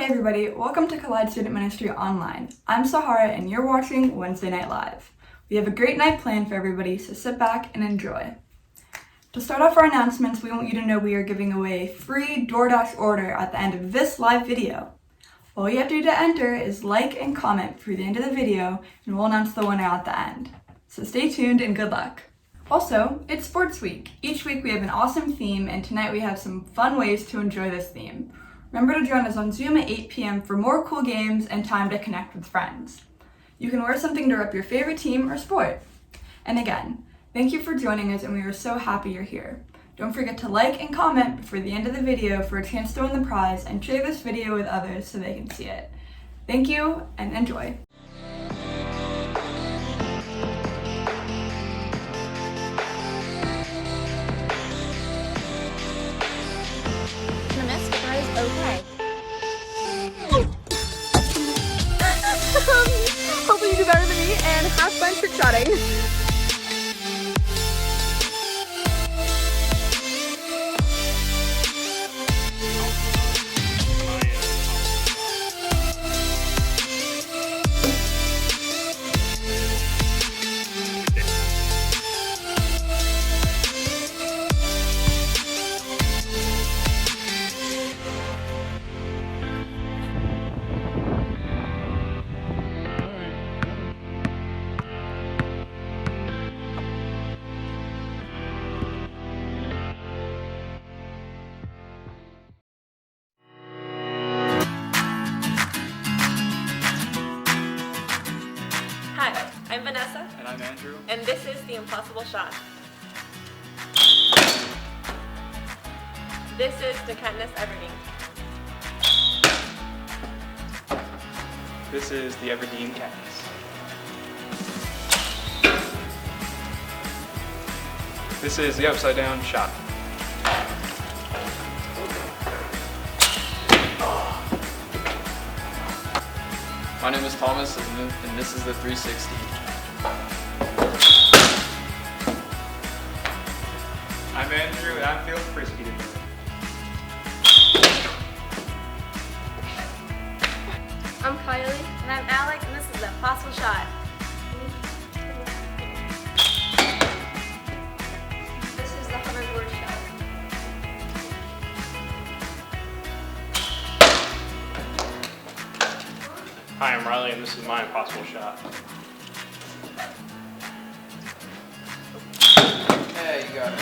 Hey everybody, welcome to Collide Student Ministry Online. I'm Sahara and you're watching Wednesday Night Live. We have a great night planned for everybody, so sit back and enjoy. To start off our announcements, we want you to know we are giving away a free DoorDash order at the end of this live video. All you have to do to enter is like and comment through the end of the video and we'll announce the winner at the end. So stay tuned and good luck. Also, it's sports week. Each week we have an awesome theme and tonight we have some fun ways to enjoy this theme. Remember to join us on Zoom at 8 p.m. for more cool games and time to connect with friends. You can wear something to rep your favorite team or sport. And again, thank you for joining us and we are so happy you're here. Don't forget to like and comment before the end of the video for a chance to win the prize and share this video with others so they can see it. Thank you and enjoy. Okay. Hopefully you do better than me and have fun trick shotting. Hi, I'm Vanessa. And I'm Andrew. And this is The Impossible Shot. This is the Katniss Everdeen. This is the Everdeen Katniss. This is the Upside Down Shot. My name is Thomas, and this is the 360. I'm Andrew, and I'm feeling frisky today. I'm Kylie. And I'm Alec, and this is The Impossible Shot. This is the hoverboard shot. Hi, I'm Riley, and this is my Impossible Shot. Yeah, you got it.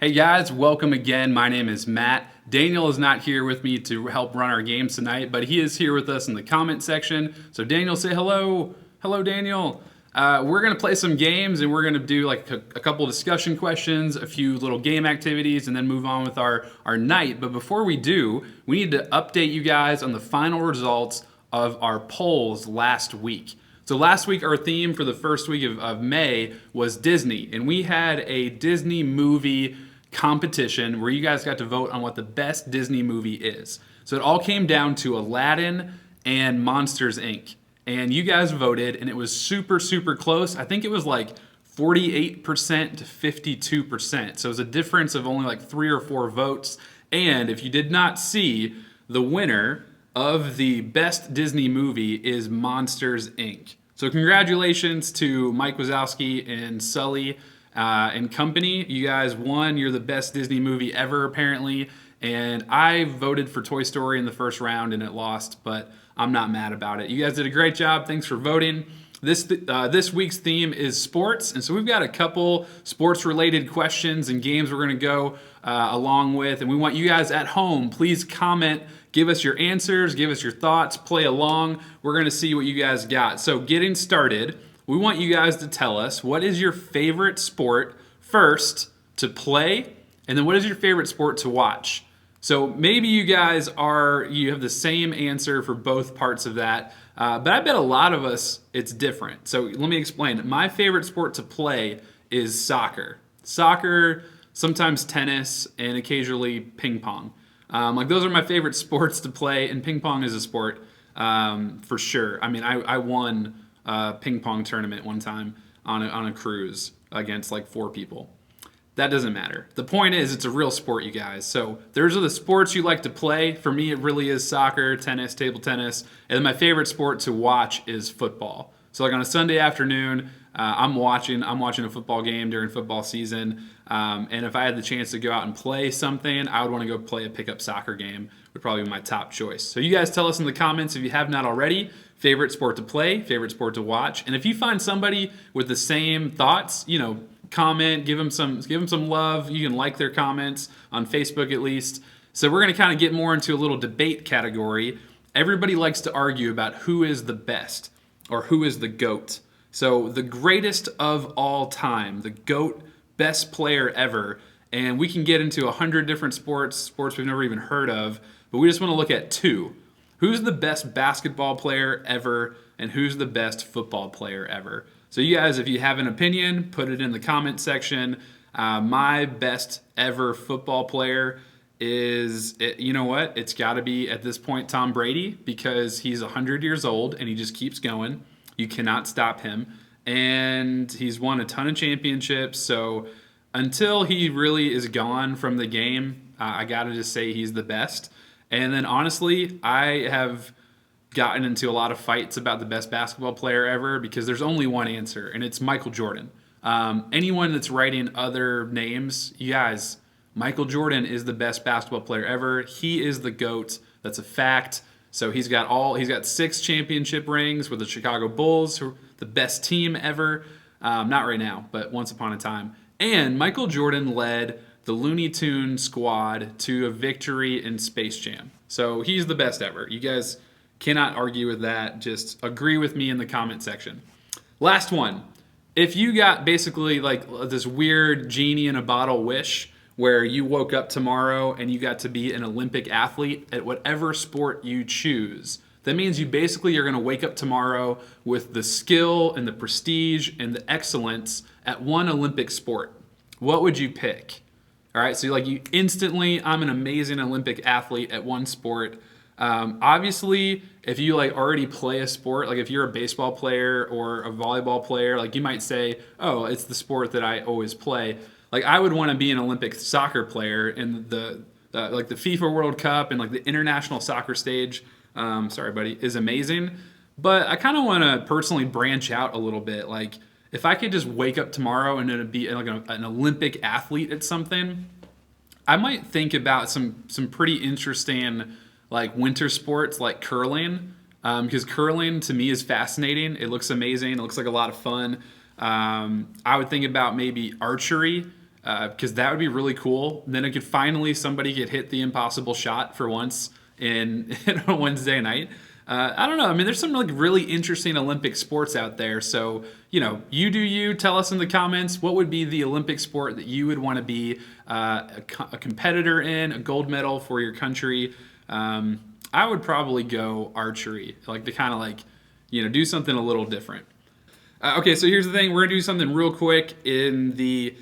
Hey guys, welcome again. My name is Matt. Daniel is not here with me to help run our games tonight, but he is here with us in the comment section. So Daniel, say hello. Hello, Daniel. We're going to play some games and we're going to do like a couple discussion questions, a few little game activities, and then move on with our night. But before we do, we need to update you guys on the final results of our polls last week. So last week, our theme for the first week of May was Disney, and we had a Disney movie competition where you guys got to vote on what the best Disney movie is. So it all came down to Aladdin and Monsters, Inc. And you guys voted, and it was super, super close. I think it was like 48% to 52%. So it was a difference of only like 3 or 4 votes. And if you did not see, the winner of the best Disney movie is Monsters, Inc. So congratulations to Mike Wazowski and Sully and company. You guys won. You're the best Disney movie ever, apparently. And I voted for Toy Story in the first round and it lost, but I'm not mad about it. You guys did a great job. Thanks for voting. This week's theme is sports, and so we've got a couple sports-related questions and games we're going to go along with, and we want you guys at home, please comment, give us your answers, give us your thoughts, play along. We're going to see what you guys got. So getting started, we want you guys to tell us what is your favorite sport first to play, and then what is your favorite sport to watch. So maybe you guys you have the same answer for both parts of that, but I bet a lot of us, it's different. So let me explain. My favorite sport to play is soccer. Soccer, sometimes tennis, and occasionally ping pong. Like those are my favorite sports to play, and ping pong is a sport for sure. I mean, I won a ping pong tournament one time on a cruise against like 4 people. That doesn't matter. The point is, it's a real sport, you guys. So those are the sports you like to play. For me, it really is soccer, tennis, table tennis, and then my favorite sport to watch is football. So like on a Sunday afternoon, I'm watching a football game during football season, and if I had the chance to go out and play something, I would want to go play a pickup soccer game. Would probably be my top choice. So you guys tell us in the comments if you have not already, favorite sport to play, favorite sport to watch, and if you find somebody with the same thoughts, comment, give them some love. You can like their comments on Facebook at least. So we're going to kind of get more into a little debate category. Everybody likes to argue about who is the best or who is the GOAT. So the greatest of all time, the GOAT, best player ever. And we can get into 100 different sports we've never even heard of, but we just want to look at 2. Who's the best basketball player ever, and who's the best football player ever? So you guys, if you have an opinion, put it in the comment section. My best ever football player is, you know what? It's got to be, at this point, Tom Brady, because he's 100 years old and he just keeps going. You cannot stop him. And he's won a ton of championships. So until he really is gone from the game, I got to just say he's the best. And then honestly, I have gotten into a lot of fights about the best basketball player ever because there's only one answer, and it's Michael Jordan. Anyone that's writing other names, you guys, Michael Jordan is the best basketball player ever. He is the GOAT. That's a fact. So he's got 6 championship rings with the Chicago Bulls, who are the best team ever. Not right now, but once upon a time. And Michael Jordan led the Looney Tune squad to a victory in Space Jam. So he's the best ever. You guys cannot argue with that. Just agree with me in the comment section. Last one. If you got basically like this weird genie in a bottle wish where you woke up tomorrow and you got to be an Olympic athlete at whatever sport you choose, that means you basically are going to wake up tomorrow with the skill and the prestige and the excellence at one Olympic sport. What would you pick? All right, so you instantly, I'm an amazing Olympic athlete at one sport. Obviously, if you already play a sport, like if you're a baseball player or a volleyball player, you might say, oh, it's the sport that I always play. I would want to be an Olympic soccer player in the FIFA World Cup and the international soccer stage. Sorry, buddy, is amazing. But I kind of want to personally branch out a little bit. If I could just wake up tomorrow and then be an Olympic athlete at something, I might think about some pretty interesting winter sports like curling, because curling to me is fascinating. It looks amazing. It looks like a lot of fun. I would think about maybe archery, because that would be really cool. Then somebody could hit the impossible shot for once in a Wednesday night. I don't know. I mean, there's some really interesting Olympic sports out there. So, you do you. Tell us in the comments, what would be the Olympic sport that you would want to be a competitor in, a gold medal for your country. I would probably go archery, to kind of do something a little different. Okay, so here's the thing. We're going to do something real quick in the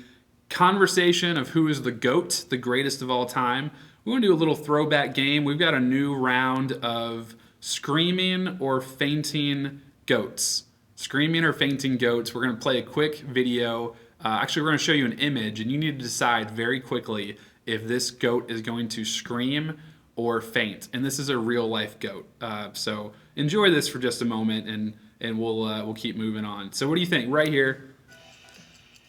conversation of who is the GOAT, the greatest of all time. We want to do a little throwback game. We've got a new round of screaming or fainting goats. Screaming or fainting goats. We're going to play a quick video. Actually, we're going to show you an image, and you need to decide very quickly if this goat is going to scream or faint. And this is a real life goat. So enjoy this for just a moment, and we'll keep moving on. So what do you think? Right here,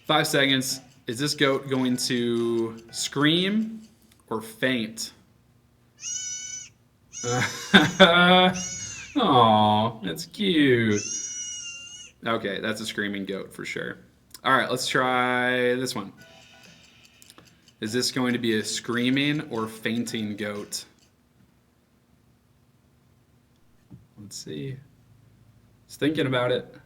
5 seconds. Is this goat going to scream or faint? Aw, that's cute. Okay, that's a screaming goat for sure. All right, let's try this one. Is this going to be a screaming or fainting goat? Let's see. Just thinking about it.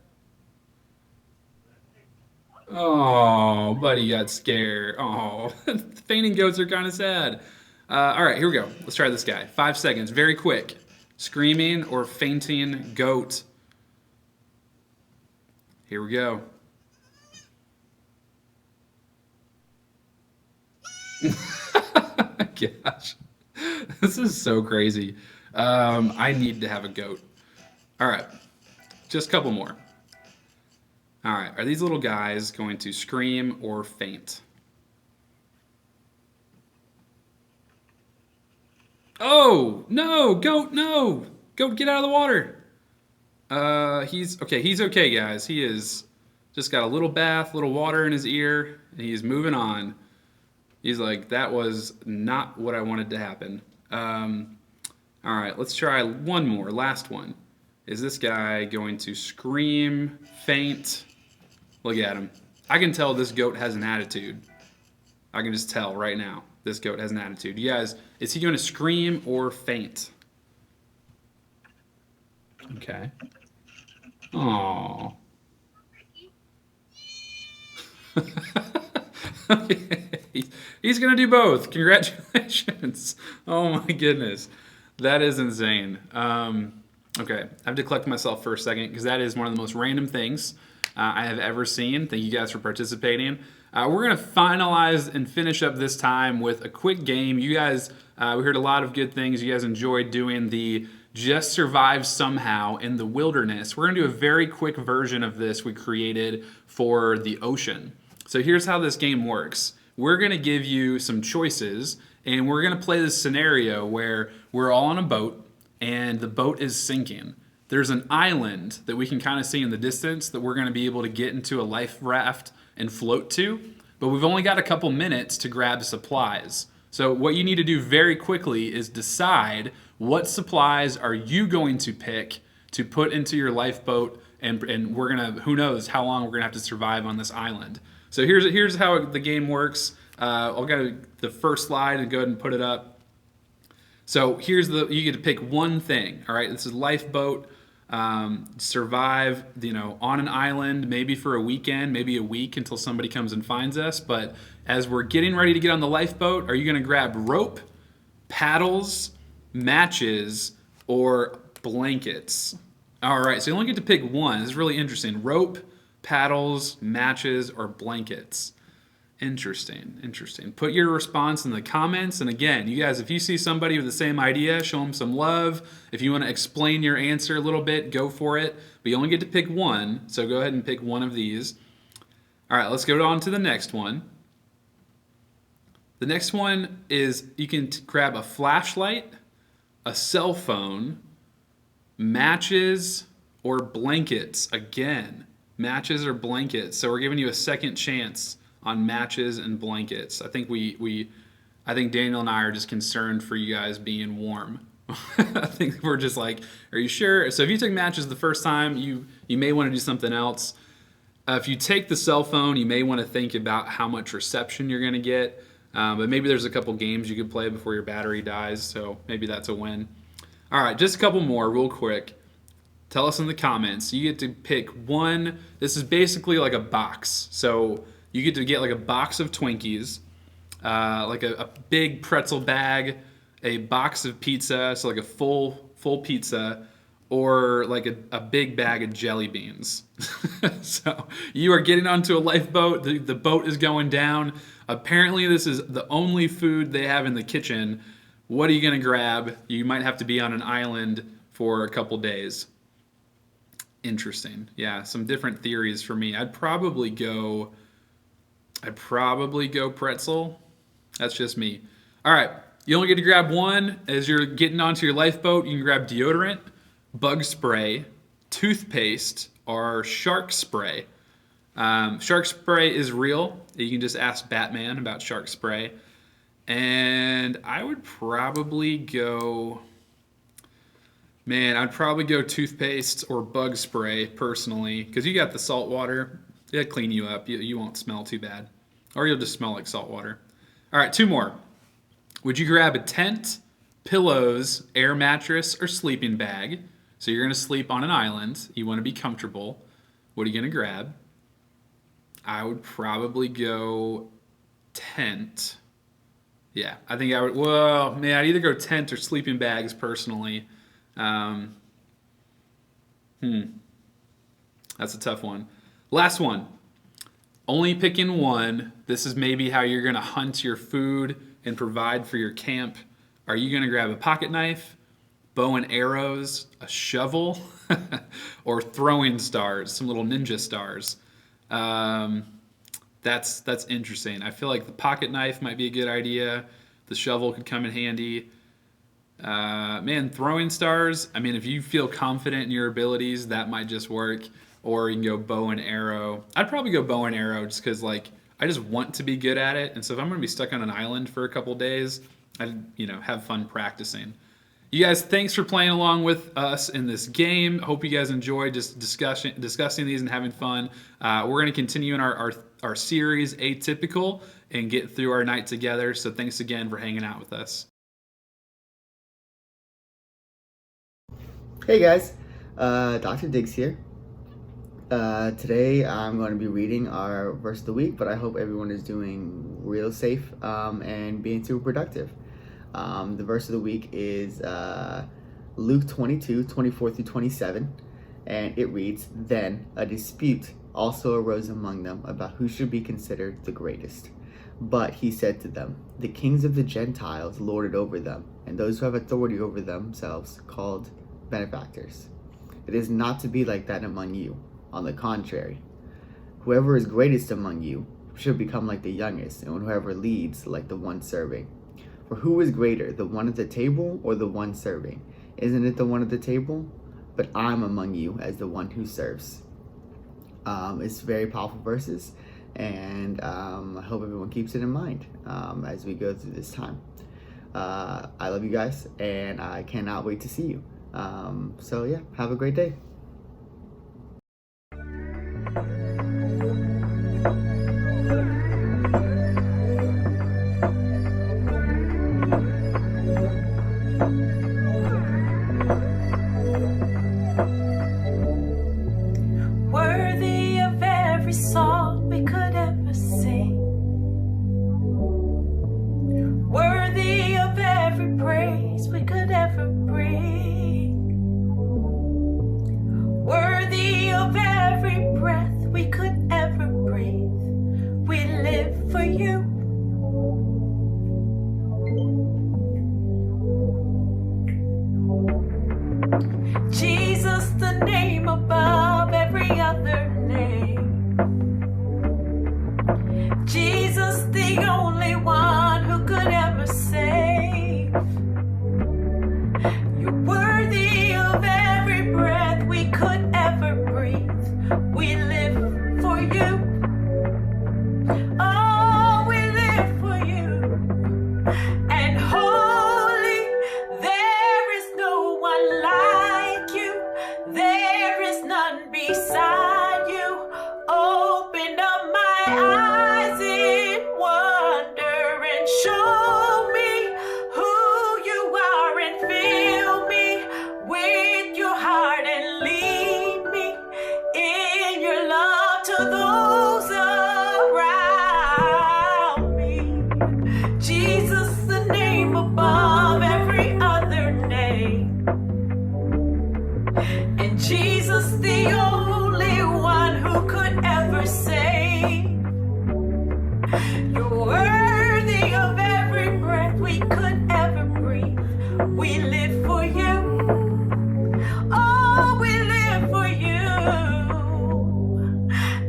Oh, buddy got scared. Oh, fainting goats are kind of sad. All right, here we go. Let's try this guy. 5 seconds, very quick. Screaming or fainting goat. Here we go. Gosh, this is so crazy. I need to have a goat. All right, just a couple more. All right, are these little guys going to scream or faint? Oh, no, goat, no. Goat, get out of the water. He's okay, guys. He is just got a little bath, little water in his ear, and he's moving on. He's like, that was not what I wanted to happen. All right, let's try one more, last one. Is this guy going to scream, faint? Look at him. I can tell this goat has an attitude. I can just tell right now. This goat has an attitude. You guys, is he going to scream or faint? Okay. Aww. Okay. He's going to do both. Congratulations. Oh my goodness. That is insane. Okay, I have to collect myself for a second because that is one of the most random things I have ever seen. Thank you guys for participating. We're going to finalize and finish up this time with a quick game. You guys, we heard a lot of good things. You guys enjoyed doing the Just Survive Somehow in the Wilderness. We're going to do a very quick version of this we created for the ocean. So here's how this game works. We're going to give you some choices, and we're going to play this scenario where we're all on a boat, and the boat is sinking. There's an island that we can kind of see in the distance that we're going to be able to get into a life raft and float to, but we've only got a couple minutes to grab supplies. So what you need to do very quickly is decide what supplies are you going to pick to put into your lifeboat, and we're going to, who knows how long we're going to have to survive on this island. So here's how the game works. I'll go to the first slide and go ahead and put it up. So you get to pick one thing, all right? This is lifeboat, survive, on an island, maybe for a weekend, maybe a week until somebody comes and finds us. But as we're getting ready to get on the lifeboat, are you gonna grab rope, paddles, matches, or blankets? All right, so you only get to pick one. This is really interesting. Rope, paddles, matches, or blankets. Interesting. Put your response in the comments. And again, you guys, if you see somebody with the same idea, show them some love. If you want to explain your answer a little bit, go for it. But you only get to pick one, so go ahead and pick one of these. All right, let's go on to the next one. The next one is you can grab a flashlight, a cell phone, matches, or blankets. Again, matches or blankets. So we're giving you a second chance on matches and blankets. I think I think Daniel and I are just concerned for you guys being warm. I think we're just like, are you sure? So if you took matches the first time, you may want to do something else. If you take the cell phone, you may want to think about how much reception you're going to get. But maybe there's a couple games you could play before your battery dies, so maybe that's a win. All right, just a couple more real quick. Tell us in the comments. You get to pick one. This is basically like a box. So you get to get like a box of Twinkies, like a big pretzel bag, a box of pizza, so like a full pizza, or like a big bag of jelly beans. So you are getting onto a lifeboat. The boat is going down. Apparently this is the only food they have in the kitchen. What are you going to grab? You might have to be on an island for a couple days. Interesting. Yeah, some different theories for me. I'd probably go pretzel. That's just me. All right, you only get to grab one. As you're getting onto your lifeboat, you can grab deodorant, bug spray, toothpaste, or shark spray. Shark spray is real. You can just ask Batman about shark spray. And I would probably go... Man, I'd probably go toothpaste or bug spray personally, because you got the salt water. It'll clean you up. You won't smell too bad. Or you'll just smell like salt water. All right, two more. Would you grab a tent, pillows, air mattress, or sleeping bag? So you're going to sleep on an island. You want to be comfortable. What are you going to grab? I would probably go tent. Yeah, I think I would. Well, man, I'd either go tent or sleeping bags personally. That's a tough one. Last one. Only picking one. This is maybe how you're going to hunt your food and provide for your camp. Are you going to grab a pocket knife, bow and arrows, a shovel, or throwing stars, some little ninja stars? That's interesting. I feel like the pocket knife might be a good idea. The shovel could come in handy. Man, throwing stars, I mean, if you feel confident in your abilities, that might just work. Or you can go bow and arrow. I'd probably go bow and arrow just because, like, I just want to be good at it. And so if I'm going to be stuck on an island for a couple days, I'd, have fun practicing. You guys, thanks for playing along with us in this game. Hope you guys enjoyed just discussing these and having fun. We're going to continue in our series, Atypical, and get through our night together. So thanks again for hanging out with us. Hey guys, Dr. Diggs here. Today I'm going to be reading our verse of the week, but I hope everyone is doing real safe and being super productive. The verse of the week is Luke 22:24-27, and it reads, "Then a dispute also arose among them about who should be considered the greatest. But he said to them, the kings of the Gentiles lord it over them, and those who have authority over themselves called benefactors. It is not to be like that among you. On the contrary, whoever is greatest among you should become like the youngest, and whoever leads like the one serving. For who is greater, the one at the table or the one serving? Isn't it the one at the table? But I'm among you as the one who serves." It's very powerful verses, and I hope everyone keeps it in mind as we go through this time. I love you guys, and I cannot wait to see you. So yeah, have a great day. Worthy of every song we could ever sing, worthy of every praise we could ever bring, worthy of every breath we could ever breathe. We live for you. Jesus, the name above every other name. Jesus, the only one who could ever save. You're worthy of every breath we could ever breathe. We live for you. Oh, we live for you. And holy, there is no one like you. There is none beside you. Open up my eyes in wonder and show me who you are, and fill me with your heart and lead me in your love to those around me. Jesus, the name above every other name. And Jesus, the only one who could ever save. You're worthy of every breath we could ever breathe. We live for you. Oh, we live for you.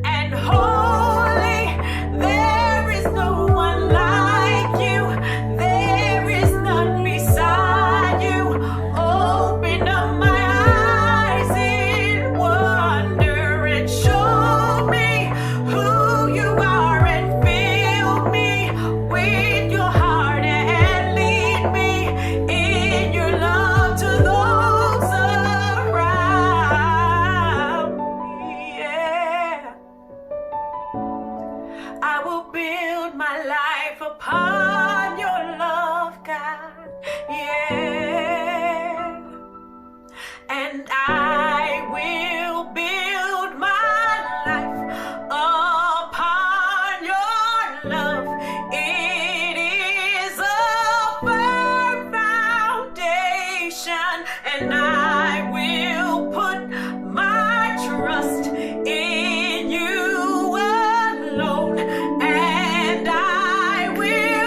And holy, there is no one like you. There is none beside you. Open up my eyes in wonder and show me who you are, and fill me with your heart and lead me in your love to those around me. Yeah. I will build my life upon your love, God. Yeah. And I will build my life upon your love. It is a firm foundation, and I will put my trust in you alone, and I will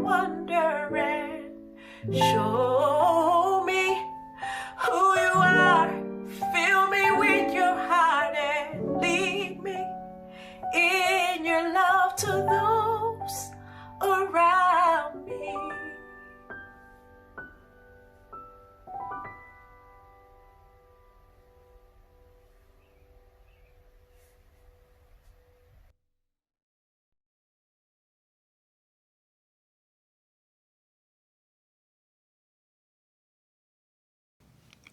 wondering. Show me who you are. Fill me with your heart and lead me in your love to those around me.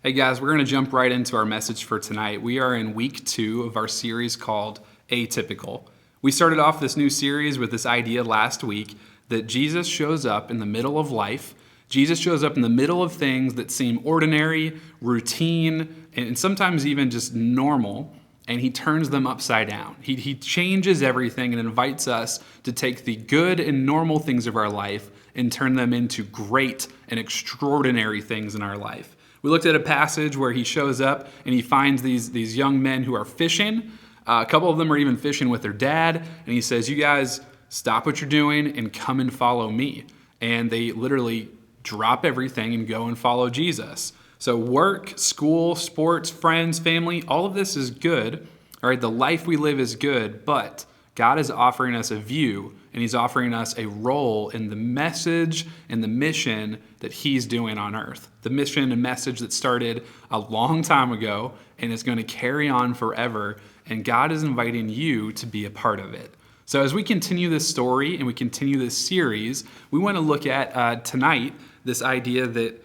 Hey guys, we're going to jump right into our message for tonight. We are in week 2 of our series called Atypical. We started off this new series with this idea last week that Jesus shows up in the middle of life. Jesus shows up in the middle of things that seem ordinary, routine, and sometimes even just normal, and he turns them upside down. He changes everything and invites us to take the good and normal things of our life and turn them into great and extraordinary things in our life. We looked at a passage where he shows up and he finds these young men who are fishing. A couple of them are even fishing with their dad. And he says, you guys stop what you're doing and come and follow me. And they literally drop everything and go and follow Jesus. So work, school, sports, friends, family, all of this is good. All right, the life we live is good, but God is offering us a view and he's offering us a role in the message and the mission that he's doing on earth. The mission and message that started a long time ago and is going to carry on forever. And God is inviting you to be a part of it. So as we continue this story and we continue this series, we want to look at tonight this idea that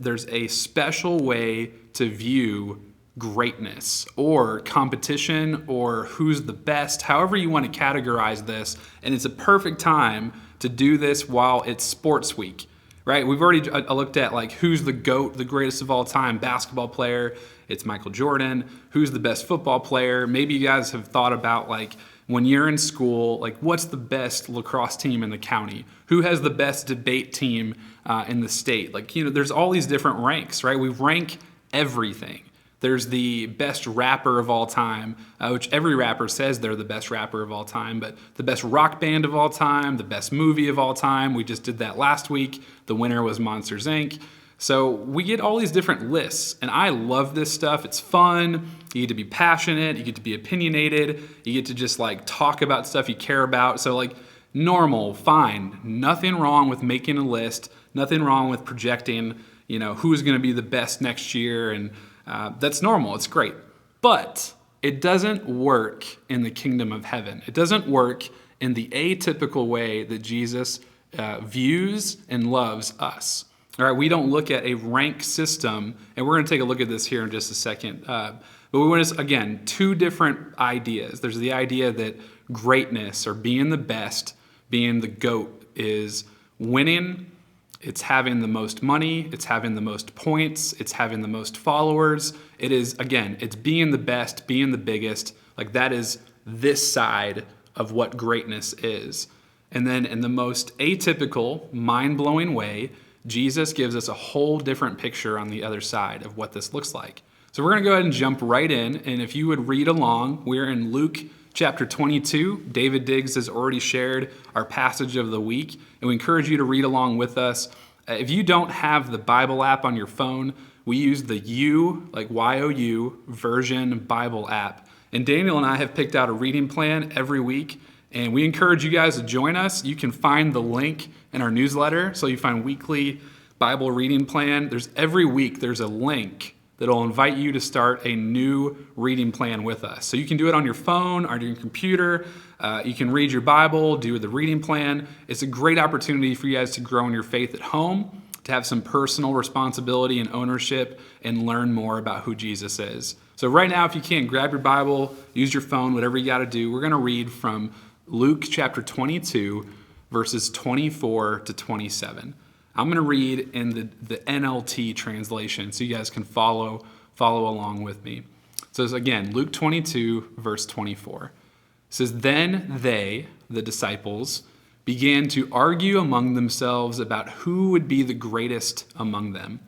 there's a special way to view greatness or competition or who's the best, however you want to categorize this. And it's a perfect time to do this while it's sports week, right? We've already looked at like who's the GOAT, the greatest of all time basketball player. It's Michael Jordan. Who's the best football player? Maybe you guys have thought about like when you're in school, like what's the best lacrosse team in the county? Who has the best debate team in the state? Like, there's all these different ranks, right? We rank everything. There's the best rapper of all time, which every rapper says they're the best rapper of all time, but the best rock band of all time, the best movie of all time. We just did that last week. The winner was Monsters, Inc. So we get all these different lists, and I love this stuff. It's fun. You get to be passionate. You get to be opinionated. You get to just like talk about stuff you care about. So like normal, fine. Nothing wrong with making a list. Nothing wrong with projecting, who's going to be the best next year. And that's normal. It's great. But it doesn't work in the kingdom of heaven. It doesn't work in the atypical way that Jesus views and loves us. All right, we don't look at a rank system, and we're going to take a look at this here in just a second. But we want to, again, 2 different ideas. There's the idea that greatness or being the best, being the GOAT is winning. It's having the most money, it's having the most points, it's having the most followers. It is, again, it's being the best, being the biggest. Like that is this side of what greatness is. And then in the most atypical, mind-blowing way, Jesus gives us a whole different picture on the other side of what this looks like. So we're going to go ahead and jump right in. And if you would read along, we're in Luke chapter 22. David Diggs has already shared our passage of the week, and we encourage you to read along with us. If you don't have the Bible app on your phone, we use the U, like Y-O-U, version Bible app. And Daniel and I have picked out a reading plan every week, and we encourage you guys to join us. You can find the link in our newsletter, so you find weekly Bible reading plan. Every week there's a link that'll invite you to start a new reading plan with us. So you can do it on your phone, on your computer. You can read your Bible, do the reading plan. It's a great opportunity for you guys to grow in your faith at home, to have some personal responsibility and ownership, and learn more about who Jesus is. So right now, if you can, grab your Bible, use your phone, whatever you got to do. We're going to read from Luke chapter 22, verses 24 to 27. I'm going to read in the NLT translation so you guys can follow along with me. So it's, again, Luke 22, verse 24. It says, "Then they, the disciples, began to argue among themselves about who would be the greatest among them.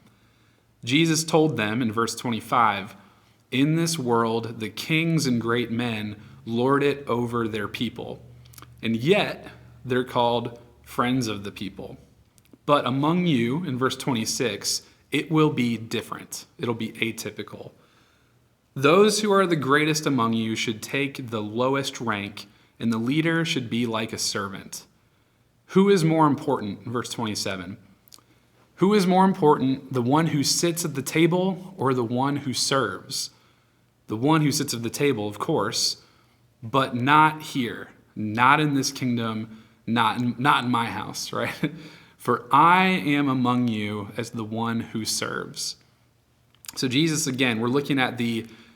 Jesus told them in verse 25, 'In this world the kings and great men lord it over their people, and yet they're called friends of the people. But among you, in verse 26, it will be different. It'll be atypical. Those who are the greatest among you should take the lowest rank, and the leader should be like a servant. Who is more important? Verse 27. Who is more important, the one who sits at the table or the one who serves? The one who sits at the table, of course, but not here, not in this kingdom, not in my house, right? For I am among you as the one who serves. So Jesus, again, we're looking at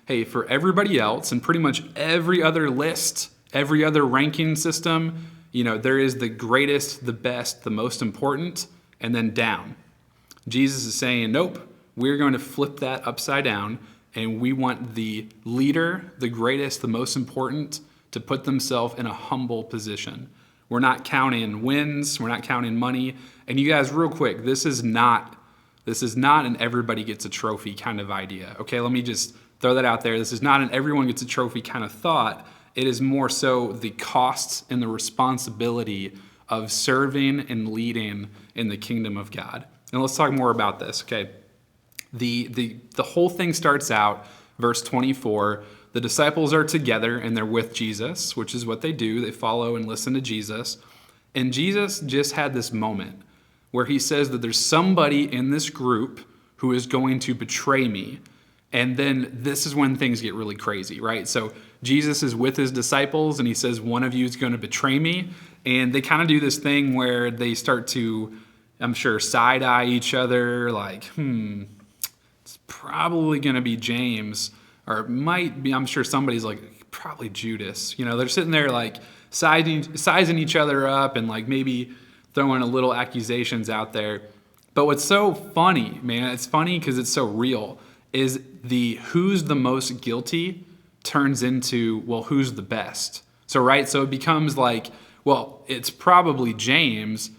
hey, for everybody else and pretty much every other list, every other ranking system, there is the greatest, the best, the most important, and then down. Jesus is saying, nope, we're going to flip that upside down, and we want the leader, the greatest, the most important, to put themselves in a humble position. We're not counting wins, we're not counting money. And you guys, real quick, this is not an everybody gets a trophy kind of idea. Okay, let me just throw that out there. This is not an everyone gets a trophy kind of thought. It is more so the costs and the responsibility of serving and leading in the kingdom of God. And let's talk more about this, okay? The whole thing starts out, verse 24, the disciples are together and they're with Jesus, which is what they do. They follow and listen to Jesus. And Jesus just had this moment where he says that there's somebody in this group who is going to betray me. And then this is when things get really crazy, right? So Jesus is with his disciples and he says, one of you is going to betray me. And they kind of do this thing where they start to, I'm sure, side-eye each other like, it's probably going to be James. Or it might be, I'm sure somebody's like, probably Judas. They're sitting there like sizing each other up and like maybe throwing a little accusations out there. But what's so funny, man, it's funny because it's so real, is the who's the most guilty turns into, well, who's the best? So it becomes like, well, it's probably James,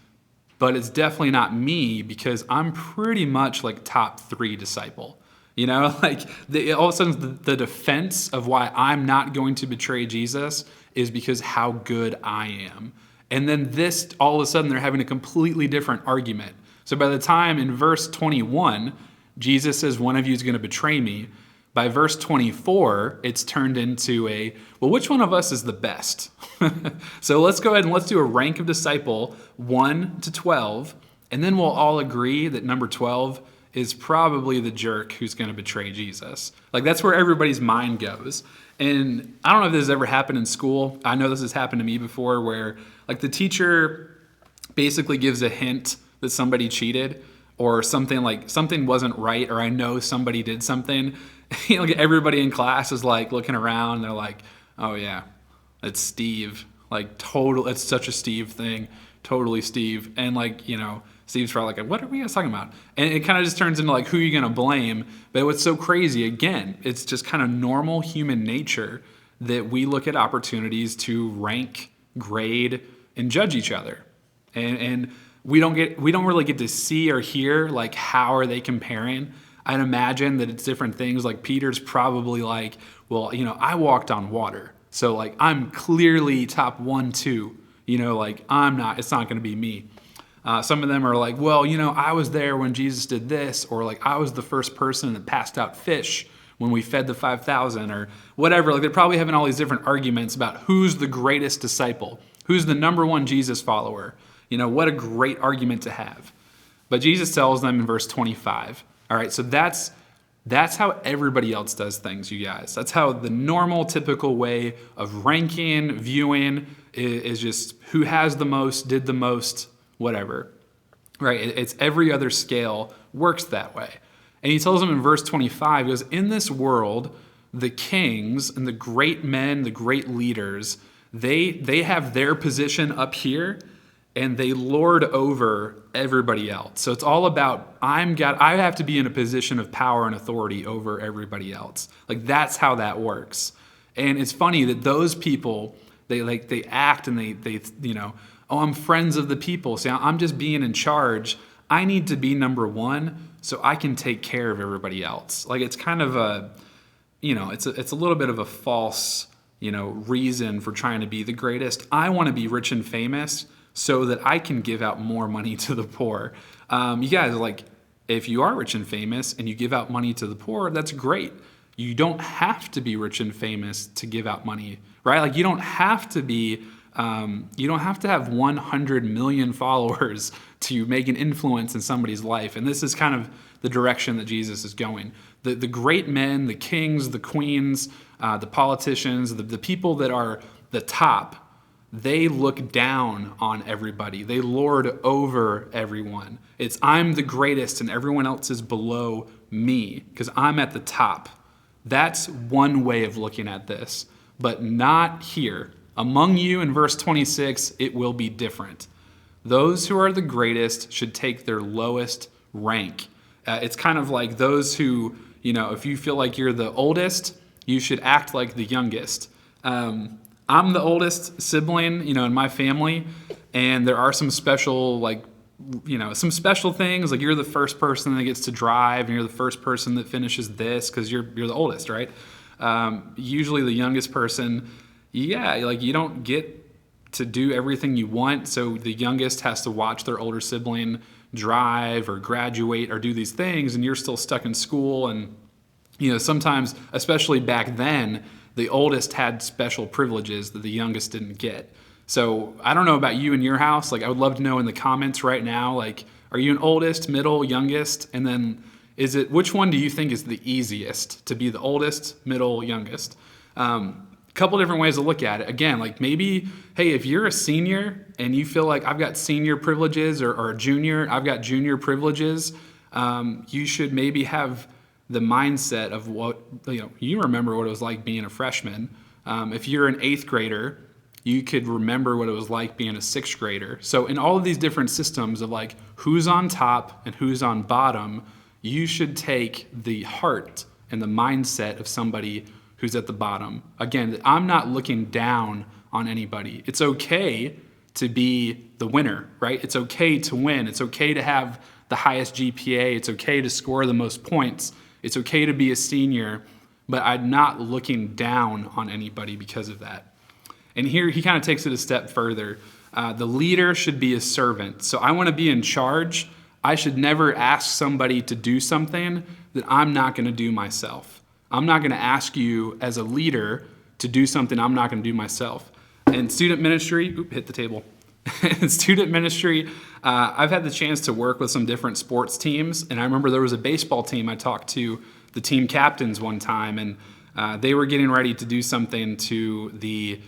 but it's definitely not me because I'm pretty much like top 3 disciple. All of a sudden the defense of why I'm not going to betray Jesus is because how good I am. And then all of a sudden they're having a completely different argument. So by the time in verse 21, Jesus says, one of you is going to betray me. By verse 24, it's turned into well, which one of us is the best? So let's go ahead and let's do a rank of disciple 1 to 12. And then we'll all agree that number 12 is probably the jerk who's going to betray Jesus. That's where everybody's mind goes. And I don't know if this has ever happened in school. I know this has happened to me before where the teacher basically gives a hint that somebody cheated or something wasn't right, or I know somebody did something. Everybody in class is looking around. And they're like, oh yeah, it's Steve. It's such a Steve thing. Totally Steve. And Steve's probably what are we guys talking about? And it kind of just turns into who are you going to blame? But what's so crazy, again, it's just kind of normal human nature that we look at opportunities to rank, grade, and judge each other. And we don't really get to see or hear how are they comparing. I'd imagine that it's different things. Peter's probably well, I walked on water. So I'm clearly top 1, 2. I'm not, it's not going to be me. Some of them are well, I was there when Jesus did this, or I was the first person that passed out fish when we fed the 5,000 or whatever. They're probably having all these different arguments about who's the greatest disciple, who's the number 1 Jesus follower. What a great argument to have. But Jesus tells them in verse 25, all right, so that's how everybody else does things, you guys. That's how the normal, typical way of ranking, viewing is just who has the most, did the most, whatever, right? It's every other scale works that way. And he tells them in verse 25, he goes, in this world, the kings and the great men, the great leaders, they have their position up here and they lord over everybody else. So it's all about, I have to be in a position of power and authority over everybody else. That's how that works. And it's funny that those people, they act and they oh, I'm friends of the people. See, I'm just being in charge. I need to be number 1 so I can take care of everybody else. It's kind of a, it's a little bit of a false, reason for trying to be the greatest. I want to be rich and famous so that I can give out more money to the poor. You guys, like, if you are rich and famous and you give out money to the poor, that's great. You don't have to be rich and famous to give out money, right? Like, you don't have to have 100 million followers to make an influence in somebody's life. And this is kind of the direction that Jesus is going. The great men, the kings, the queens, the politicians, the people that are the top, they look down on everybody. They lord over everyone. It's I'm the greatest and everyone else is below me because I'm at the top. That's one way of looking at this, but not here. Among you, in verse 26, it will be different. Those who are the greatest should take their lowest rank. It's kind of like those who, if you feel like you're the oldest, you should act like the youngest. I'm the oldest sibling, in my family, and there are some special, some special things, like you're the first person that gets to drive, and you're the first person that finishes this because you're the oldest, right? Usually the youngest person, you don't get to do everything you want, so the youngest has to watch their older sibling drive or graduate or do these things, and you're still stuck in school, and sometimes, especially back then, the oldest had special privileges that the youngest didn't get. So I don't know about you in your house. I would love to know in the comments right now, are you an oldest, middle, youngest? And then which one do you think is the easiest to be the oldest, middle, youngest? Couple different ways to look at it. Again, maybe, hey, if you're a senior and you feel like I've got senior privileges or a junior, I've got junior privileges, you should maybe have the mindset of what, you remember what it was like being a freshman. If you're an 8th grader, you could remember what it was like being a 6th grader. So in all of these different systems of who's on top and who's on bottom, you should take the heart and the mindset of somebody who's at the bottom. Again, I'm not looking down on anybody. It's okay to be the winner, right? It's okay to win. It's okay to have the highest GPA. It's okay to score the most points. It's okay to be a senior, but I'm not looking down on anybody because of that. And here he kind of takes it a step further. The leader should be a servant. So I want to be in charge. I should never ask somebody to do something that I'm not going to do myself. I'm not going to ask you as a leader to do something I'm not going to do myself. In student ministry, hit the table. In student ministry, I've had the chance to work with some different sports teams, and I remember there was a baseball team. I talked to the team captains one time, and they were getting ready to do something to the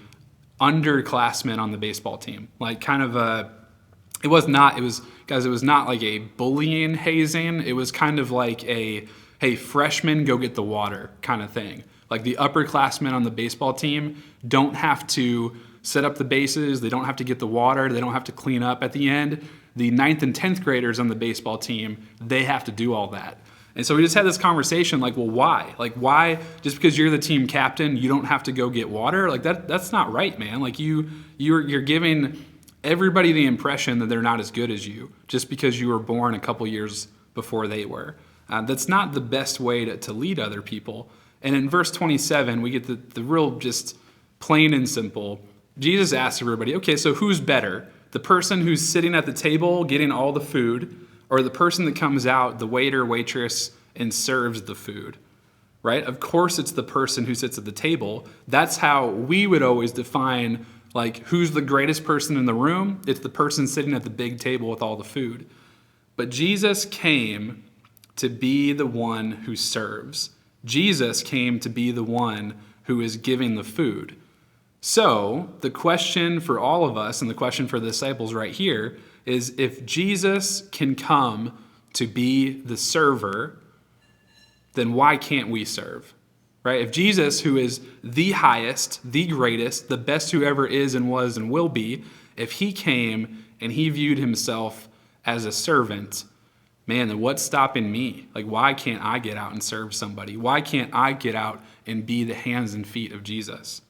underclassmen on the baseball team. It was not like a bullying hazing. It was kind of like a, hey, freshmen, go get the water kind of thing. Like the upperclassmen on the baseball team don't have to set up the bases, they don't have to get the water, they don't have to clean up at the end. The 9th and 10th graders on the baseball team, they have to do all that. And so we just had this conversation well, why? Why, just because you're the team captain, you don't have to go get water? That's not right, man. You're giving everybody the impression that they're not as good as you just because you were born a couple years before they were. That's not the best way to lead other people. And in verse 27, we get the real just plain and simple. Jesus asks everybody, okay, so who's better? The person who's sitting at the table getting all the food, or the person that comes out, the waiter, waitress, and serves the food, right? Of course it's the person who sits at the table. That's how we would always define, who's the greatest person in the room? It's the person sitting at the big table with all the food. But Jesus came to be the one who serves. Jesus came to be the one who is giving the food. So the question for all of us, and the question for the disciples right here, is if Jesus can come to be the server, then why can't we serve? Right? If Jesus, who is the highest, the greatest, the best who ever is and was and will be, if he came and he viewed himself as a servant, man, then what's stopping me? Why can't I get out and serve somebody? Why can't I get out and be the hands and feet of Jesus?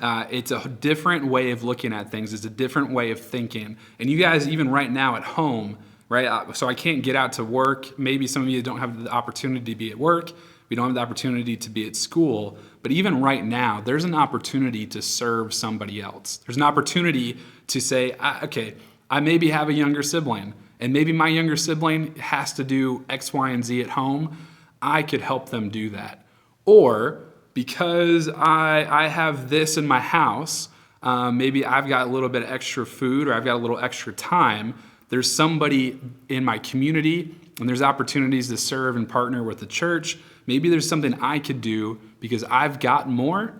It's a different way of looking at things. It's a different way of thinking. And you guys, even right now at home, right? So I can't get out to work. Maybe some of you don't have the opportunity to be at work. We don't have the opportunity to be at school. But even right now, there's an opportunity to serve somebody else. There's an opportunity to say, okay, I maybe have a younger sibling, and maybe my younger sibling has to do X, Y, and Z at home. I could help them do that. Or because I have this in my house, maybe I've got a little bit of extra food or I've got a little extra time. There's somebody in my community and there's opportunities to serve and partner with the church. Maybe there's something I could do because I've got more,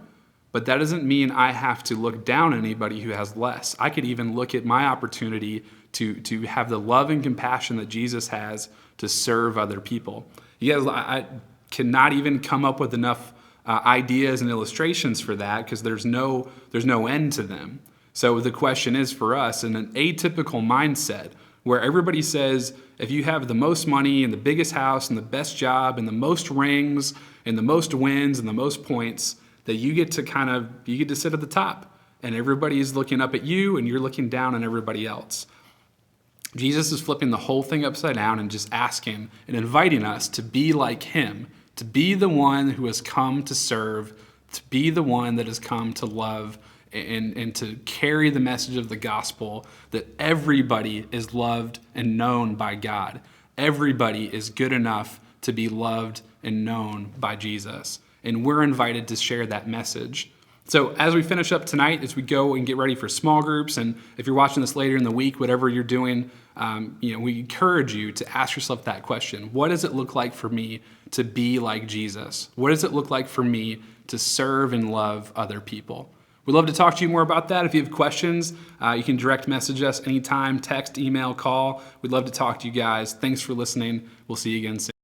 but that doesn't mean I have to look down on anybody who has less. I could even look at my opportunity to have the love and compassion that Jesus has to serve other people. You guys, I cannot even come up with enough ideas and illustrations for that because there's no end to them. So the question is for us, in an atypical mindset where everybody says, if you have the most money and the biggest house and the best job and the most rings and the most wins and the most points, that you get to sit at the top and everybody is looking up at you and you're looking down on everybody else. Jesus is flipping the whole thing upside down and just asking and inviting us to be like him, to be the one who has come to serve, to be the one that has come to love and to carry the message of the gospel that everybody is loved and known by God. Everybody is good enough to be loved and known by Jesus. And we're invited to share that message. So as we finish up tonight, as we go and get ready for small groups, and if you're watching this later in the week, whatever you're doing, we encourage you to ask yourself that question. What does it look like for me to be like Jesus? What does it look like for me to serve and love other people? We'd love to talk to you more about that. If you have questions, you can direct message us anytime, text, email, call. We'd love to talk to you guys. Thanks for listening. We'll see you again soon.